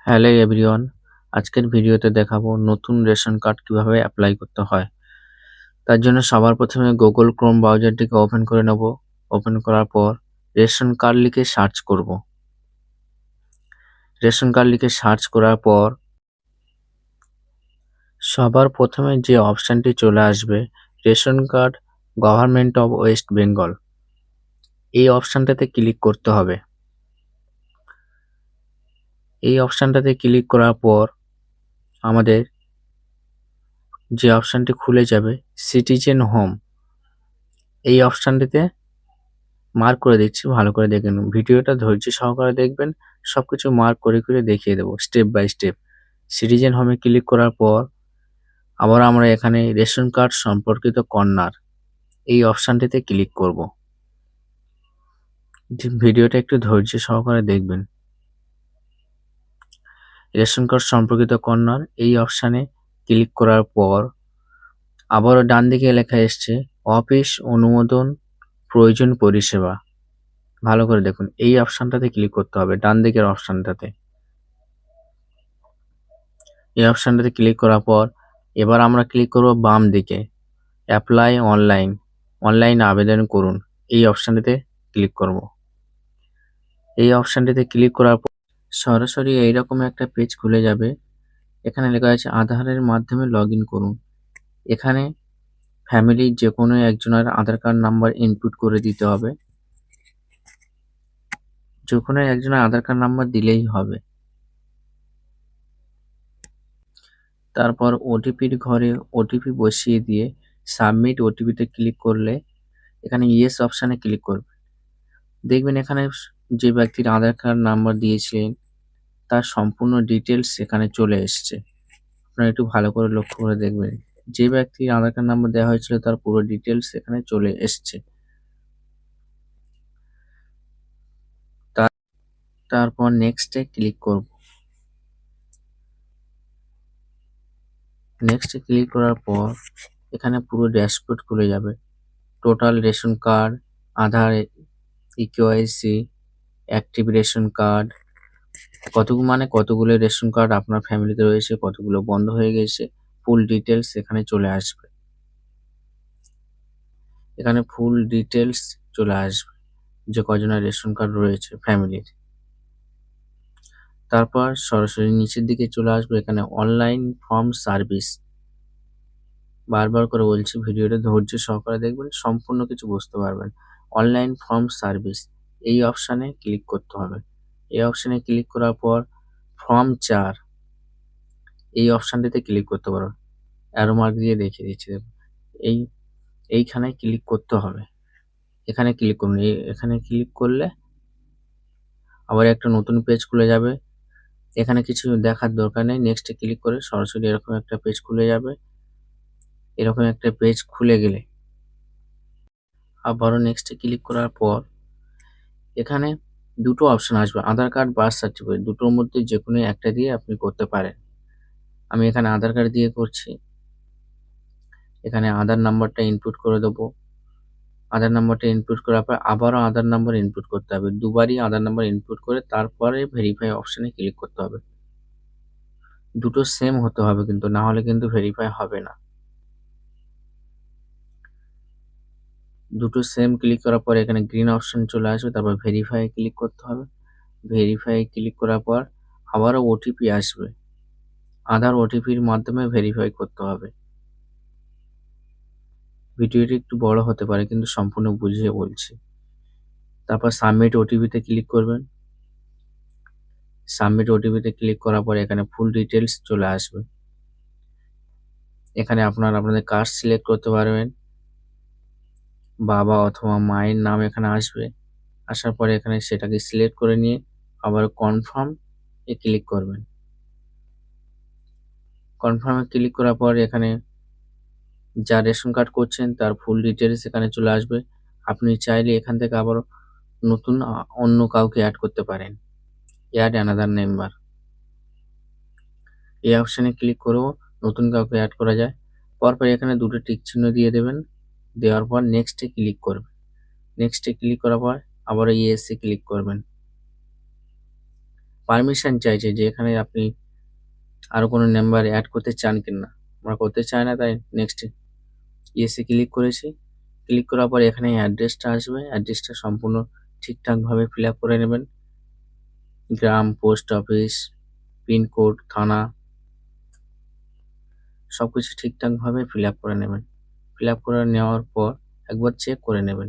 Hello everyone, আজকের ভিডিওতে দেখাবো নতুন রেশন কার্ড কিভাবে অ্যাপ্লাই করতে হয়। তার জন্য সবার প্রথমে গুগল ক্রোম ব্রাউজারটিকে ওপেন করে নেব। ওপেন করার পর রেশন কার্ড লিখে সার্চ করব। রেশন কার্ড লিখে সার্চ করার পর সবার প্রথমে যে অপশানটি চলে আসবে ration card government of West Bengal, এই অপশানটাতে ক্লিক করতে হবে। এই অপশানটাতে ক্লিক করার পর আমাদের যে অপশানটি খুলে যাবে সিটিজেন হোম, এই অপশানটিতে মার্ক করে দিচ্ছি, ভালো করে দেখে নিন। ভিডিওটা ধৈর্য সহকারে দেখবেন, সবকিছু মার্ক করে করে দেখিয়ে দেবো স্টেপ বাই স্টেপ। সিটিজেন হোমে ক্লিক করার পর আবার আমরা এখানে রেশন কার্ড সম্পর্কিত কর্নার, এই অপশানটিতে ক্লিক করব। ভিডিওটা একটু ধৈর্য সহকারে দেখবেন। রেশন কার্ড সম্পর্কিত কর্নার এই অপশানে ক্লিক করার পর আবারও ডান দিকে লেখা এসছে অফিস অনুমোদন প্রয়োজন পরিষেবা, ভালো করে দেখুন। এই অপশানটাতে ক্লিক করতে হবে, ডান দিকের অপশানটাতে। এই অপশানটাতে ক্লিক করার পর এবার আমরা ক্লিক করব বাম দিকে অ্যাপ্লাই অনলাইন, অনলাইন আবেদন করুন, এই অপশানটিতে ক্লিক করব। এই অপশানটিতে ক্লিক করার পর সরাসরি এইরকম একটা পেজ খুলে যাবে। এখানে লেখা আছে আধারের মাধ্যমে লগ ইন করুন। এখানে ফ্যামিলির যে কোনো একজনের আধার কার্ড নাম্বার ইনপুট করে দিতে হবে। যে কোনো একজনের আধার কার্ড নাম্বার দিলেই হবে। তারপর ওটিপির ঘরে ওটিপি বসিয়ে দিয়ে সাবমিট ওটিপিতে ক্লিক করলে এখানে ইয়েস অপশানে ক্লিক করবে। দেখবেন এখানে যে ব্যক্তির আধার কার্ড নাম্বার দিয়েছিলেন তার সম্পূর্ণ ডিটেলস এখানে চলে এসছে। আপনারা একটু ভালো করে লক্ষ্য করে দেখবেন, যে ব্যক্তির আধার কার্ড নাম্বার দেওয়া হয়েছিল তার পুরো ডিটেলস এখানে চলে এসছে। তারপর নেক্সটে ক্লিক করব। নেক্সটে ক্লিক করার পর এখানে পুরো ড্যাশবোর্ড খুলে যাবে। টোটাল রেশন কার্ড, আধার, ইকেওয়াইসি, অ্যাক্টিভ রেশন কার্ড, কতগুলো রেশন কার্ড আপনার ফ্যামিলিতে রয়েছে, কতগুলো বন্ধ হয়ে গেছে, ফুল ডিটেলস এখানে চলে আসবে। এখানে ফুল ডিটেলস চলে আসবে যে কজনের রেশন কার্ড রয়েছে ফ্যামিলির। তারপর সরাসরি নিচের দিকে চলে আসবে, এখানে অনলাইন ফর্ম সার্ভিস। বারবার করে বলছি, ভিডিওটা ধৈর্য সহকারে দেখবেন, সম্পূর্ণ কিছু বুঝতে পারবেন। অনলাইন ফর্ম সার্ভিস এই অপশানে ক্লিক করতে হবে। এই অপশানে ক্লিক করার পর ফর্ম 4 এই অপশানটিতে ক্লিক করতে পারো। অ্যারো মার্ক দিয়ে দেখিয়ে দিচ্ছি, এইখানে ক্লিক করতে হবে। এখানে ক্লিক করুন। এখানে ক্লিক করলে আবার একটা নতুন পেজ খুলে যাবে। এখানে কিছু দেখার দরকার নেই, নেক্সটে ক্লিক করে সরাসরি এরকম একটা পেজ খুলে যাবে। এরকম একটা পেজ খুলে গেলে আবারও নেক্সটে ক্লিক করার পর এখানে দুটো অপশন আসবে, আধার কার্ড, বার্থ সার্টিফিকেট, দুটোর মধ্যে যে কোনো একটা দিয়ে আপনি করতে পারেন। আমি এখানে আধার কার্ড দিয়ে করছি। এখানে আধার নাম্বারটা ইনপুট করে দেবো। আধার নাম্বারটা ইনপুট করার পর আবারও আধার নাম্বার ইনপুট করতে হবে। দুবারই আধার নাম্বার ইনপুট করে তারপরে ভেরিফাই অপশানে ক্লিক করতে হবে। দুটো সেম হতে হবে কিন্তু, না হলে কিন্তু ভেরিফাই হবে না। দুটো সেম ক্লিক করার পর এখানে গ্রিন অপশন চলে আসবে, তারপর ভেরিফাই ক্লিক করতে হবে। ভেরিফাই ক্লিক করার পর আবারও ওটিপি আসবে, আধার ওটিপির মাধ্যমে ভেরিফাই করতে হবে। ভিডিওটি একটু বড় হতে পারে কিন্তু সম্পূর্ণ বুঝিয়ে বলছি। তারপর সাবমিট ওটিপিতে ক্লিক করবেন। সাবমিট ওটিপিতে ক্লিক করার পর এখানে ফুল ডিটেলস চলে আসবে। এখানে আপনাদের কাস্ট সিলেক্ট করতে পারবেন, বাবা অথবা মায়ের নাম এখানে আসবে। আসার পরে এখানে সেটাকে সিলেক্ট করে নিয়ে আবার কনফার্ম এ ক্লিক করবেন। কনফার্মে ক্লিক করার পর এখানে যা রেশন কার্ড করছেন তার ফুল ডিটেলস এখানে চলে আসবে। আপনি চাইলে এখান থেকে আবার নতুন অন্য কাউকে অ্যাড করতে পারেন, অ্যাড অ্যানাদার মেম্বার। এই অপশানে ক্লিক করেও নতুন কাউকে অ্যাড করা যায়। পরপর এখানে দুটো টিক চিহ্ন দিয়ে দেবেন, দেওয়ার পর নেক্সটে ক্লিক করবেন। নেক্সটে ক্লিক করার পর আবার ইয়েসে ক্লিক করবেন। পারমিশন চাইছে যে এখানে আপনি আরও কোনো নাম্বার অ্যাড করতে চান কিনা। আমরা করতে চাই না, তাই নেক্সট ইয়েসে ক্লিক করেছি। ক্লিক করার পর এখানে অ্যাড্রেসটা আসবে। অ্যাড্রেসটা সম্পূর্ণ ঠিকঠাকভাবে ফিল আপ করে নেবেন। গ্রাম, পোস্ট অফিস, পিনকোড, থানা সবকিছু ঠিকঠাকভাবে ফিল আপ করে নেবেন। ফিল আপ করে নেওয়ার পর একবার চেক করে নেবেন।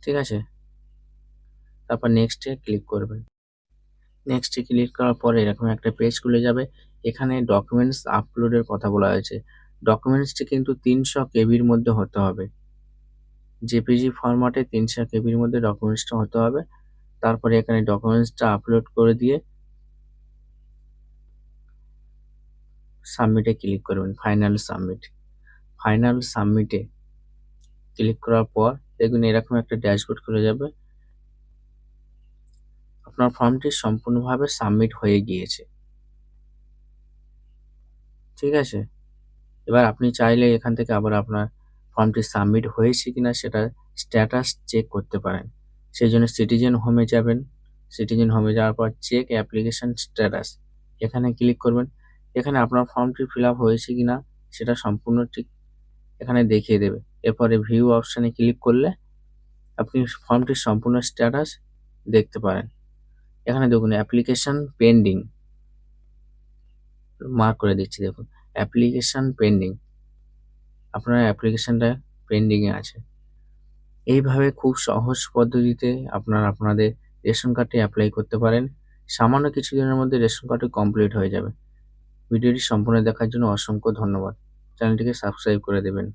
ঠিক আছে? তারপর নেক্সটে ক্লিক করবেন। নেক্সটে ক্লিক করার পরে এরকম একটা পেজ খুলে যাবে। এখানে ডকুমেন্টস আপলোডের কথা বলা হয়েছে। ডকুমেন্টসটি কিন্তু 300 কেবির মধ্যে হতে হবে। জেপিজি ফরম্যাটে 300 কেবির মধ্যে ডকুমেন্টসটা হতে হবে। তারপরে এখানে ডকুমেন্টসটা আপলোড করে দিয়ে সাবমিটে ক্লিক করবেন। Final submit. ফাইনাল সাবমিটে ক্লিক করার পর দেখবেন এরকম একটা ড্যাশবোর্ড খুলে যাবে। আপনার ফর্মটি সম্পূর্ণভাবে সাবমিট হয়ে গিয়েছে। ঠিক আছে? এবার আপনি চাইলে এখান থেকে আবার আপনার ফর্মটি সাবমিট হয়েছে কিনা সেটা স্ট্যাটাস চেক করতে পারেন। সেজন্য সিটিজেন হোমে যাবেন। সিটিজেন হোমে যাওয়ার পর চেক অ্যাপ্লিকেশন স্ট্যাটাস এখানে ক্লিক করবেন। এখানে আপনার ফর্মটি ফিল আপ হয়েছে কিনা সেটা সম্পূর্ণ ঠিক এখানে দেখিয়ে দেবে। এরপরে ভিউ অপশনে ক্লিক করলে আপনি ফর্মটির সম্পূর্ণ স্ট্যাটাস দেখতে পারেন। এখানে দেখুন অ্যাপ্লিকেশন পেন্ডিং মার্ক করে দিচ্ছি, দেখুন অ্যাপ্লিকেশন পেন্ডিং। আপনার অ্যাপ্লিকেশনটা পেন্ডিংয়ে আছে। এইভাবে খুব সহজ পদ্ধতিতে আপনাদের রেশন কার্ডটি অ্যাপ্লাই করতে পারেন। সামান্য কিছুদিনের মধ্যে রেশন কার্ডটি কমপ্লিট হয়ে যাবে। ভিডিওটি সম্পূর্ণ দেখার জন্য অসংখ্য ধন্যবাদ। চ্যানেলটিকে সাবস্ক্রাইব করে দেবেন।